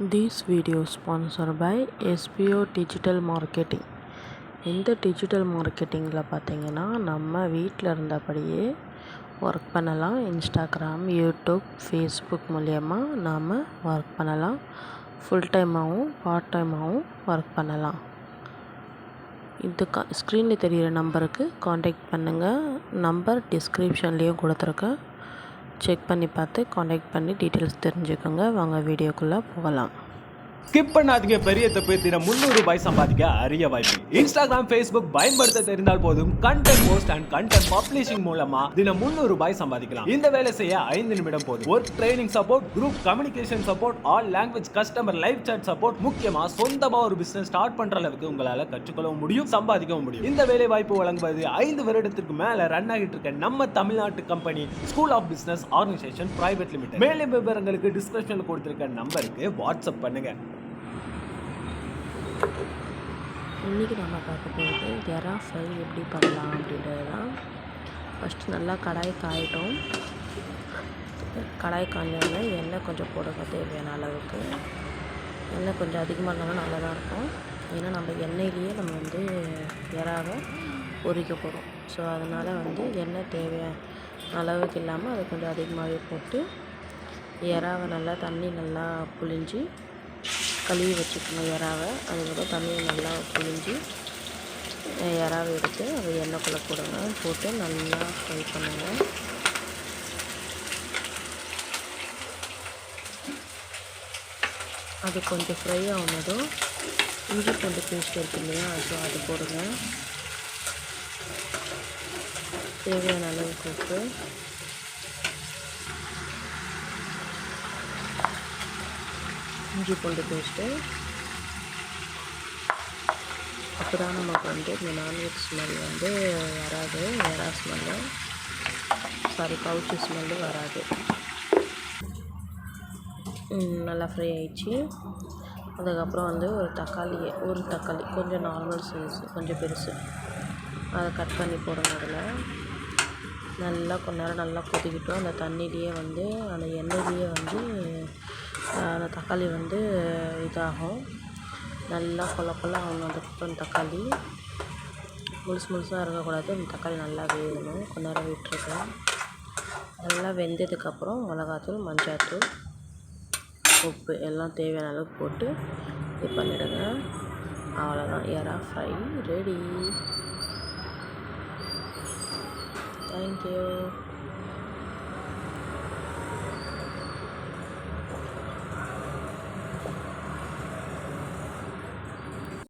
This video sponsored by SPO digital marketing. இந்த digital மார்க்கெட்டிங்கில் பார்த்திங்கன்னா நம்ம வீட்டில் இருந்தபடியே ஒர்க் பண்ணலாம். இன்ஸ்டாகிராம், யூடியூப், ஃபேஸ்புக் மூலயமா நாம் ஒர்க் பண்ணலாம். ஃபுல் டைமாகவும் பார்ட் டைமாகவும் ஒர்க் பண்ணலாம். இது ஸ்க்ரீனில் தெரிகிற நம்பருக்கு காண்டாக்ட் பண்ணுங்கள். நம்பர் டிஸ்கிரிப்ஷன்லேயும் கொடுத்துருக்கேன். செக் பண்ணி பார்த்து காண்டாக்ட் பண்ணி டீட்டெயில்ஸ் தெரிஞ்சுக்கோங்க. வாங்க வீடியோக்குள்ளே போகலாம். ஸ்கிப் பண்ணாதீங்க. பெரிய தப்பு. தினம் ₹300 சம்பாதிக்க அரிய வாய்ப்பு. இன்ஸ்டாகிராம், ஃபேஸ்புக் பயன்படுத்த தெரிந்தால் போதும். Content post and content publishing மூலமா தினம் ₹300 சம்பாதிக்கலாம். இந்த வேலை செய்ய 5 நிமிடம் போதும். Work training support, group communication support, all language customer live chat support, முக்கியமா சொந்தமா ஒரு பிசினஸ் ஸ்டார்ட் பண்ற அளவுக்கு உங்களால கற்றுக்கொள்ளவும் முடியும், சம்பாதிக்கவும் முடியும். இந்த வேலை வாய்ப்பு வழங்குவது 5 வருடத்திற்கு மேல ரன் ஆகிட்டு இருக்க நம்ம தமிழ்நாட்டு company school of business organisation private limited. மேலும் விவரங்களுக்கு டிஸ்கிரிப்ஷன்ல கொடுத்திருக்க நம்பருக்கு வாட்ஸ்அப் பண்ணுங்க. இன்றைக்கி நம்ம பார்க்க போகிறது எறா ஃப்ரை எப்படி பண்ணலாம் அப்படின்றது தான். ஃபஸ்ட்டு நல்லா கடாய் காயிட்டோம். கடாய் காஞ்சோடனே எண்ணெய் கொஞ்சம் போடுங்க, தேவையான அளவுக்கு. எண்ணெய் கொஞ்சம் அதிகமாக இருந்தாலும் நல்லா தான் இருக்கும். ஏன்னா நம்ம எண்ணெயிலேயே நம்ம எறாவை பொரிக்க போகிறோம். ஸோ அதனால் எண்ணெய் தேவையான அளவுக்கு இல்லாமல் அதை கொஞ்சம் அதிகமாகவே போட்டு எறாவை நல்லா தண்ணி நல்லா புழிஞ்சு கழுவி வச்சுக்கணும். எறாவை அதுக்கப்புறம் தண்ணியை நல்லா புழிஞ்சு எறாவை எடுத்து அதை எண்ணெய்க்குள்ளே போடுங்க. போட்டு நல்லா ஃப்ரை பண்ணுங்கள். அது கொஞ்சம் ஃப்ரை ஆனதும் இஞ்சி பூண்டு பேஸ்ட் இருக்கு இல்லையா, ஸோ அது போடுங்க. தேவையான அளவுக்கு உப்பு, இஞ்சி பூண்டு பேஸ்ட்டு. அப்போ தான் நமக்கு இந்த நான்வெஜ் ஸ்மெல் வராது. எறா ஸ்மெல்லு கவுச்சி ஸ்மெல்லு வராது. நல்லா ஃப்ரை ஆயிடுச்சு. அதுக்கப்புறம் ஒரு தக்காளி கொஞ்சம் நார்மல் சைஸ், கொஞ்சம் பெருசு, அதை கட் பண்ணி போடுங்க. அதில் நல்லா கொஞ்ச நேரம் நல்லா கொதிக்கிட்டோம். அந்த தண்ணியிலேயே அந்த எண்ணெயிலேயே அந்த தக்காளி இதாகும். நல்லா கொல ஆகணும். அதுக்கப்புறம் தக்காளி முழுசாக இருக்கக்கூடாது. அந்த தக்காளி நல்லா வேகணும். கொஞ்ச நேரம் விட்டுருக்கேன். நல்லா வெந்ததுக்கப்புறம் மிளகாத்தூள், மஞ்சாத்தூள், உப்பு எல்லாம் தேவையான அளவுக்கு போட்டு இது பண்ணிவிடுங்க. அவ்வளோதான், எறா ஃப்ரை ரெடி. தேங்க்யூ.